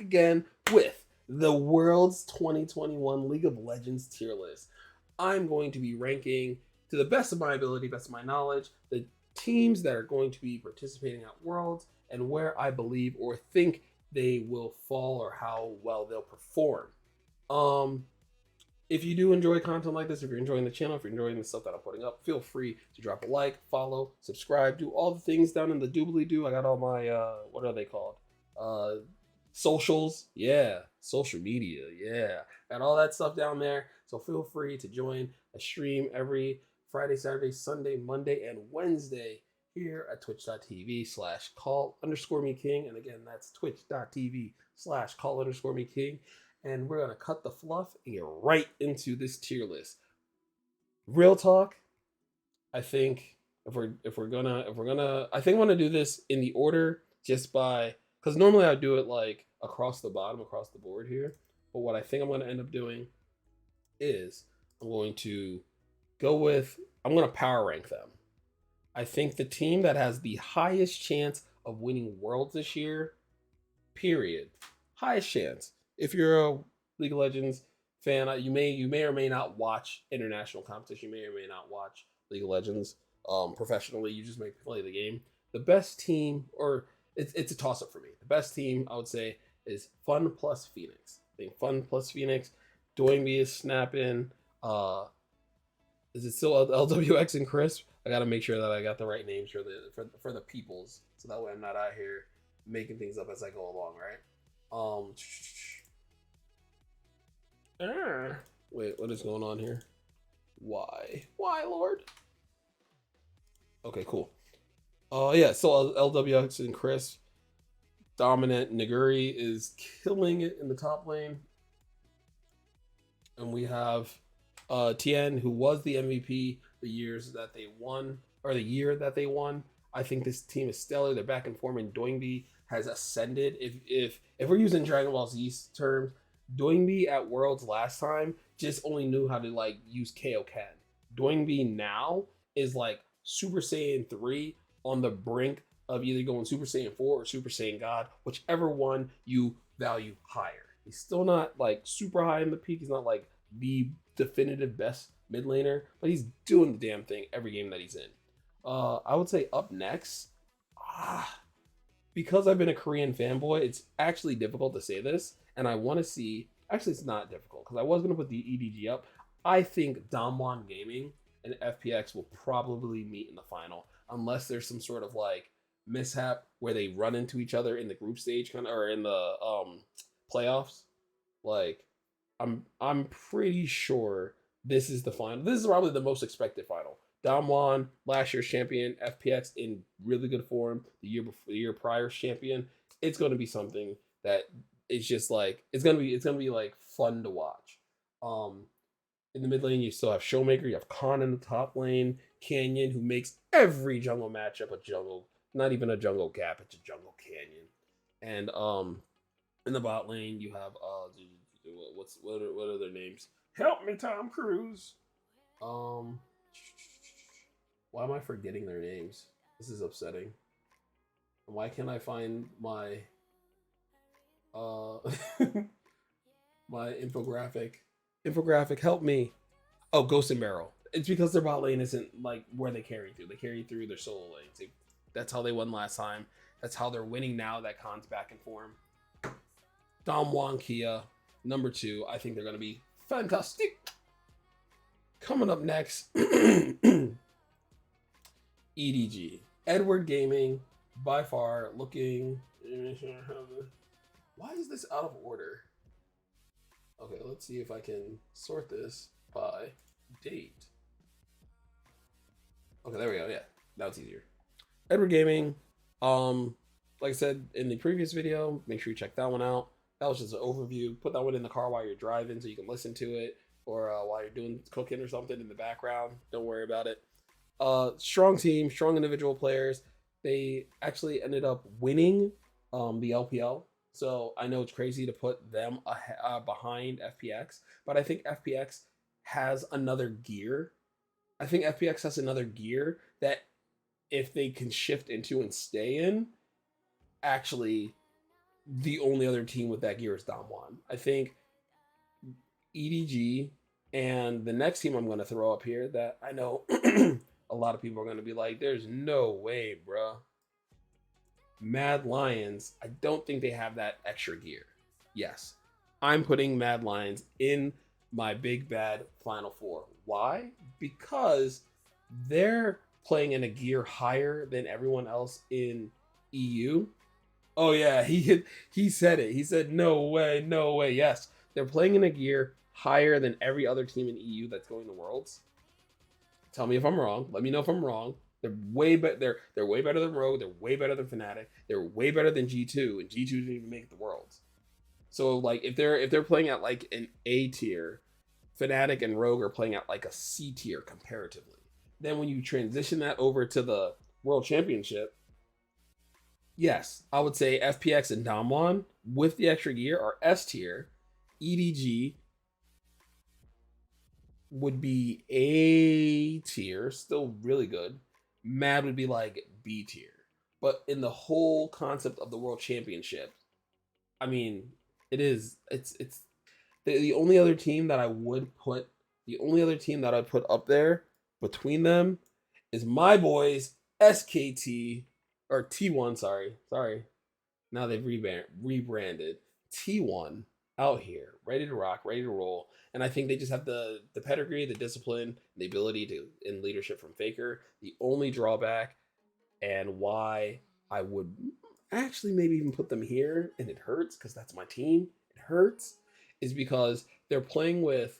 back again with the World's 2021 League of Legends tier list. I'm going to be ranking, to the best of my ability, best of my knowledge, the teams that are going to be participating at Worlds and where I believe or think they will fall or how well they'll perform. Um, if you do enjoy content like this, if you're enjoying the channel, if you're enjoying the stuff that I'm putting up, feel free to drop a like, follow, subscribe, do all the things down in the doobly doo. I got all my what are they called? Socials, yeah, social media, yeah, got all that stuff down there. So feel free to join a stream every Friday, Saturday, Sunday, Monday, and Wednesday here at twitch.tv/call_me king. And again, that's twitch.tv/call_me king. And we're gonna cut the fluff and get right into this tier list. Real talk, I think if we're gonna I think I'm gonna do this in the order just by, because normally I do it like across the bottom, across the board here. But what I think I'm gonna end up doing is I'm going to I'm gonna power rank them. I think the team that has the highest chance of winning Worlds this year, period, highest chance. If you're a League of Legends fan, you may or may not watch international competition. You may or may not watch League of Legends professionally. You just may play the game. The best team, or it's a toss up for me. The best team I would say is Fun plus Phoenix. I think Fun plus Phoenix. Doingby is snapping. Is it still LWX and Chris? I gotta make sure that I got the right names for the peoples, so that way I'm not out here making things up as I go along, right? Wait, what is going on here? Why, Lord? Okay, cool. Yeah, so LWX and Chris, dominant. Naguri is killing it in the top lane, and we have Tien, who was the MVP the years that they won, or the year that they won. I think this team is stellar. They're back in form, and Doingby has ascended. If we're using Dragon Ball Z terms, Doingby at Worlds last time just only knew how to like use Kaioken. Doingby now is like Super Saiyan 3 on the brink of either going Super Saiyan 4 or Super Saiyan God, whichever one you value higher. He's still not like super high in the peak. He's not like the definitive best mid laner, but he's doing the damn thing every game that he's in. I would say up next, because I've been a Korean fanboy, it's actually difficult to say this, and I want to see. Actually, it's not difficult because I was going to put the EDG up. I think Damwon Gaming and FPX will probably meet in the final, unless there's some sort of like mishap where they run into each other in the group stage, kind of, or in the playoffs. Like, I'm pretty sure this is the final. This is probably the most expected final. Damwon, last year's champion, FPX in really good form, the year prior's champion. It's going to be something that is just like it's gonna be like fun to watch. In the mid lane, you still have Showmaker, you have Khan in the top lane, Canyon, who makes every jungle matchup a jungle, not even a jungle gap, it's a jungle canyon. And in the bot lane, you have what are their names? Help me, Tom Cruise. Why am I forgetting their names? This is upsetting. And why can't I find my my infographic? Help me. Oh, Ghost and Barrel. It's because their bot lane isn't like where they carry through. They carry through their solo lanes. That's how they won last time. That's how they're winning now that Khan's back in form. Damwon Kia, number 2. I think they're going to be fantastic. Coming up next, EDG. Edward Gaming, by far, looking... Why is this out of order? Okay, let's see if I can sort this by date. Okay, there we go. Yeah, that was easier. Edward Gaming, like I said in the previous video, make sure you check that one out. That was just an overview. Put that one in the car while you're driving so you can listen to it, or while you're doing cooking or something in the background. Don't worry about it. Strong team, strong individual players. They actually ended up winning the LPL. So I know it's crazy to put them behind FPX, but I think FPX has another gear. I think FPX has another gear that if they can shift into and stay in, actually the only other team with that gear is Damwon. I think EDG and the next team I'm going to throw up here that I know a lot of people are going to be like, there's no way, bruh. Mad Lions, I don't think they have that extra gear. Yes, I'm putting Mad Lions in my big bad Final Four. Why? Because they're playing in a gear higher than everyone else in EU. Oh yeah, he said it. He said no way, no way. Yes, they're playing in a gear higher than every other team in EU that's going to Worlds. Tell me if I'm wrong. Let me know if I'm wrong. They're way better. They're way better than Rogue. They're way better than Fnatic. They're way better than G2, and G2 didn't even make the Worlds. So like if they're playing at like an A tier, Fnatic and Rogue are playing at like a C tier comparatively. Then when you transition that over to the World Championship, yes, I would say FPX and Damwon with the extra gear are S tier. EDG would be A tier, still really good. Mad would be like B tier. But in the whole concept of the World Championship, I mean, it's the only other team that I would put the only other team that I'd put up there between them is my boys SKT or T1, sorry. Now they've rebranded T1 out here, ready to rock, ready to roll. And I think they just have the pedigree, the discipline, the ability to in leadership from Faker. The only drawback and why I would actually maybe even put them here, and it hurts because that's my team. It hurts is because they're playing with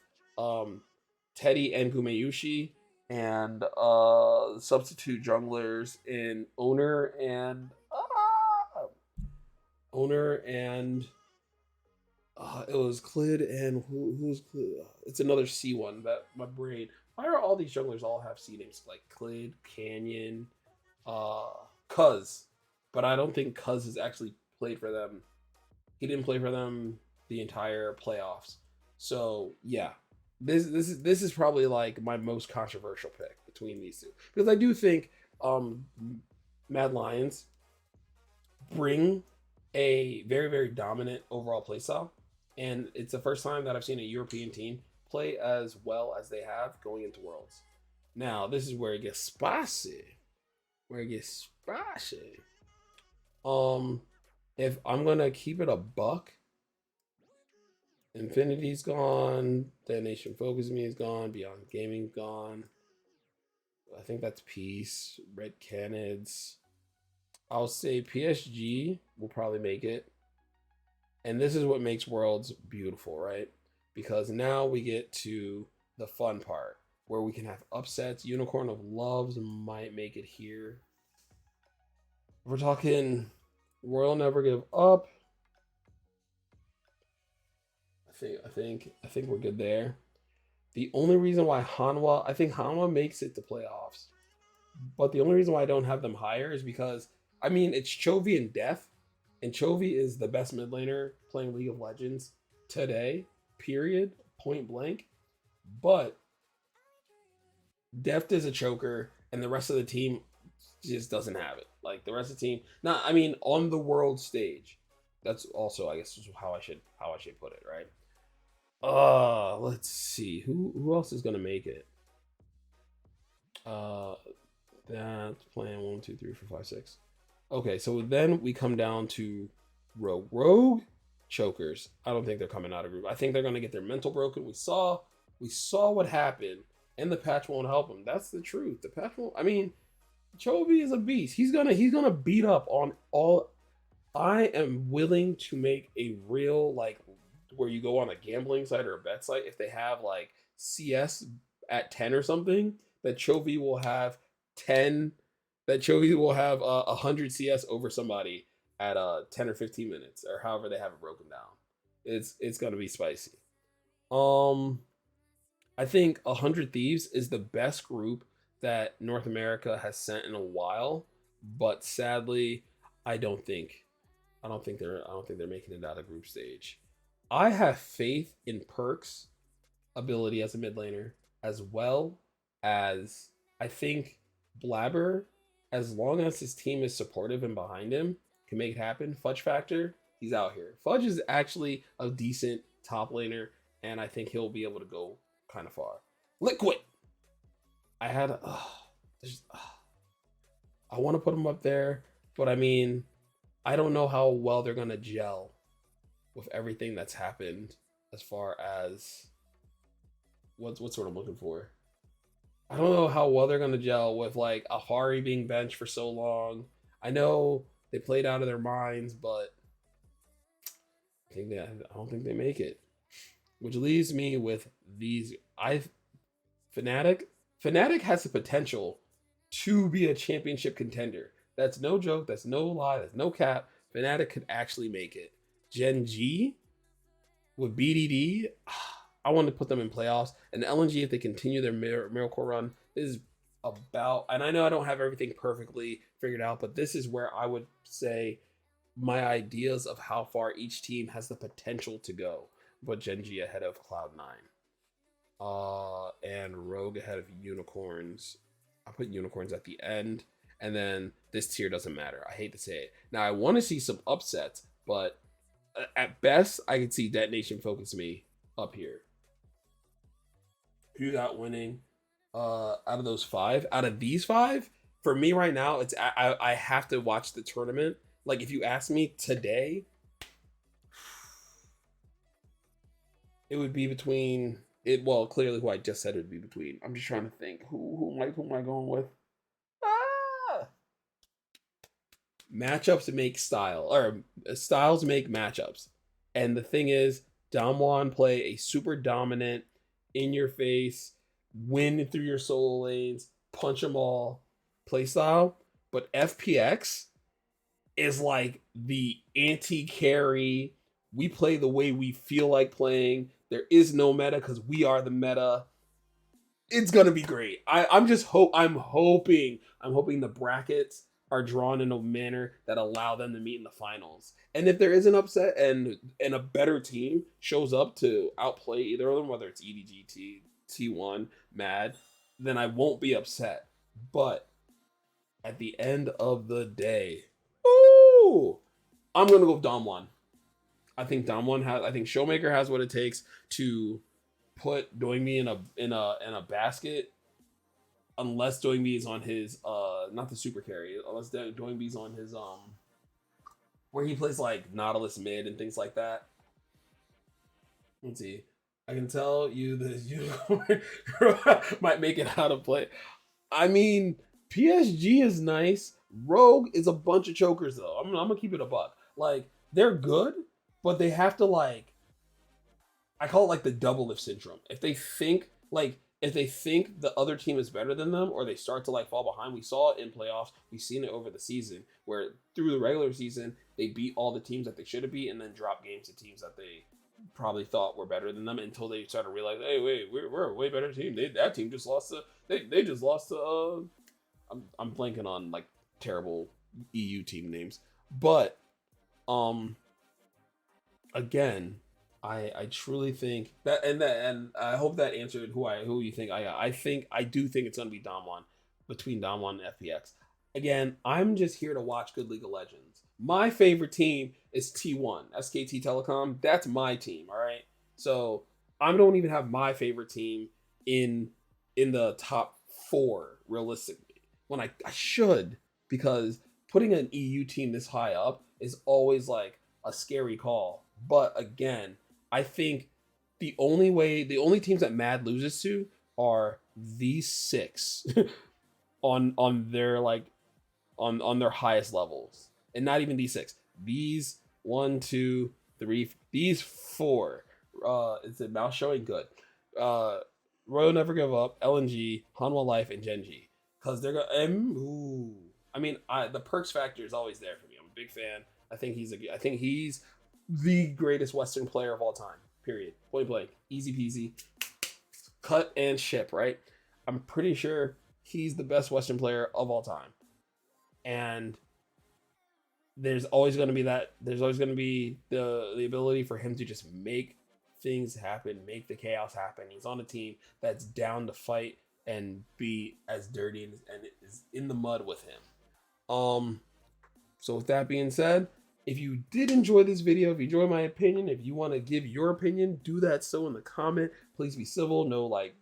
Teddy and Gumeyushi and substitute junglers in Owner and it was Clid and who's Clid? It's another C one that my brain. Why are all these junglers all have C names like Clid, Canyon, Cuz? But I don't think Cuz has actually played for them. He didn't play for them the entire playoffs. So yeah, this is probably like my most controversial pick between these two because I do think Mad Lions bring a very very dominant overall playstyle, and it's the first time that I've seen a European team play as well as they have going into Worlds. Now this is where it gets spicy. Where it gets spicy. If I'm gonna keep it a buck, Infinity's gone, Nation Focus Me is gone, Beyond Gaming gone. I think that's Peace, Red Canids. I'll say PSG will probably make it. And this is what makes Worlds beautiful, right? Because now we get to the fun part where we can have upsets. Unicorn of Loves might make it here. We're talking Royal Never Give Up. I think we're good there. The only reason why I think Hanwha makes it to playoffs. But the only reason why I don't have them higher is because I mean it's Chovy and Def, and Chovy is the best mid laner playing League of Legends today. Period. Point blank. But Deft is a choker, and the rest of the team just doesn't have it. Like the rest of the team, not I mean on the world stage. That's also I guess how I should put it, right? Let's see who else is gonna make it. That's plan 1, 2, 3, 4, 5, 6. Okay, so then we come down to Rogue chokers. I don't think they're coming out of group. I think they're gonna get their mental broken. We saw what happened, and the patch won't help them. That's the truth. The patch won't. I mean, Chovy is a beast. He's gonna beat up on all. I am willing to make a real like where you go on a gambling site or a bet site if they have like CS at 10 or something that Chovy will have 10 that Chovy will have 100 CS over somebody at 10 or 15 minutes or however they have it broken down. It's gonna be spicy. I think 100 Thieves is the best group that North America has sent in a while, but sadly, I don't think they're making it out of group stage. I have faith in Perk's ability as a mid laner, as well as I think Blabber, as long as his team is supportive and behind him, can make it happen. Fudge Factor, he's out here. Fudge is actually a decent top laner, and I think he'll be able to go kind of far. Liquid. I had I want to put him up there, but I mean, I don't know how well they're gonna gel with everything that's happened as far as what's what I'm looking for. I don't know how well they're gonna gel with like Ahari being benched for so long. I know they played out of their minds, but I don't think they make it. Which leaves me with these. Fnatic. Fnatic has the potential to be a championship contender. That's no joke. That's no lie. That's no cap. Fnatic could actually make it. Gen G with BDD, I want to put them in playoffs. And LNG, if they continue their miracle run, is about. And I know I don't have everything perfectly figured out, but this is where I would say my ideas of how far each team has the potential to go. But Gen G ahead of Cloud9. And Rogue ahead of Unicorns. I put Unicorns at the end, and then this tier doesn't matter. I hate to say it. Now I want to see some upsets, but at best, I could see Detonation Focus Me up here. Who got winning? Out of those five, out of these five, for me right now, it's I have to watch the tournament. Like if you ask me today, it would be between it. Well, clearly, who I just said it would be between. I'm just trying to think who am I going with? Ah! Matchups make style, or styles make matchups. And the thing is, Damwon play a super dominant, in your face, win through your solo lanes, punch them all play style. But FPX is like the anti carry. We play the way we feel like playing. There is no meta because we are the meta. It's gonna be great. I'm hoping the brackets are drawn in a manner that allow them to meet in the finals. And if there is an upset and a better team shows up to outplay either of them, whether it's EDG, T1, Mad, then I won't be upset. But at the end of the day, ooh, I'm gonna go with Damwon. I think Showmaker has what it takes to put Doingme in a basket, unless Doingme is on his not the super carry, unless Doingme's on his where he plays like Nautilus mid and things like that. Let's see. I can tell you this unicorn might make it out of play. I mean, PSG is nice. Rogue is a bunch of chokers though. I'm gonna keep it a buck. Like they're good, but they have to like. I call it like the double lift syndrome. If they think the other team is better than them, or they start to like fall behind, we saw it in playoffs. We've seen it over the season, where through the regular season they beat all the teams that they should have beat, and then drop games to teams that they probably thought were better than them until they started to realize, hey, wait, we're a way better team. That team just lost to they just lost to I'm blanking on like terrible EU team names, but again, I truly think and I hope that answered who you think I got. I do think it's gonna be Damwon, between Damwon and FPX. Again, I'm just here to watch good League of Legends. My favorite team is T1, SKT Telecom. That's my team, all right? So I don't even have my favorite team in the top four, realistically. When I should, because putting an EU team this high up is always like a scary call. But again, I think the only teams that Mad loses to are these six on their like on their highest levels. And not even these six. These one, two, three, these four. Is it mouse showing? Good. Royal Never Give Up, LNG, Hanwha Life, and Genji. Because they're gonna I mean, the perks factor is always there for me. I'm a big fan. I think he's the greatest Western player of all time. Period. Point blank. Easy peasy. Cut and ship, right? I'm pretty sure he's the best Western player of all time. And there's always going to be the ability for him to just make things happen, make the chaos happen. He's on a team that's down to fight and be as dirty and is in the mud with him. So with that being said, If you did enjoy this video, if you enjoy my opinion, if you want to give your opinion, do that so in the comment. Please be civil. No, like,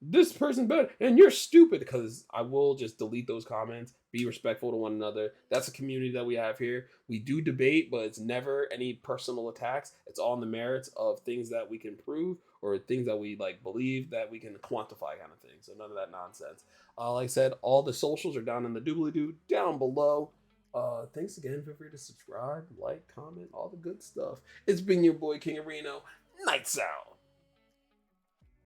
this person better and you're stupid, because I will just delete those comments. Be respectful to one another. That's a community that we have here. We do debate, but it's never any personal attacks. It's all on the merits of things that we can prove, or things that we like believe that we can quantify, kind of thing. So none of that nonsense. Like I said, all the socials are down in the doobly-doo down below. Thanks again. Feel free to subscribe, like, comment, all the good stuff. It's been your boy King of Reno. Nights out.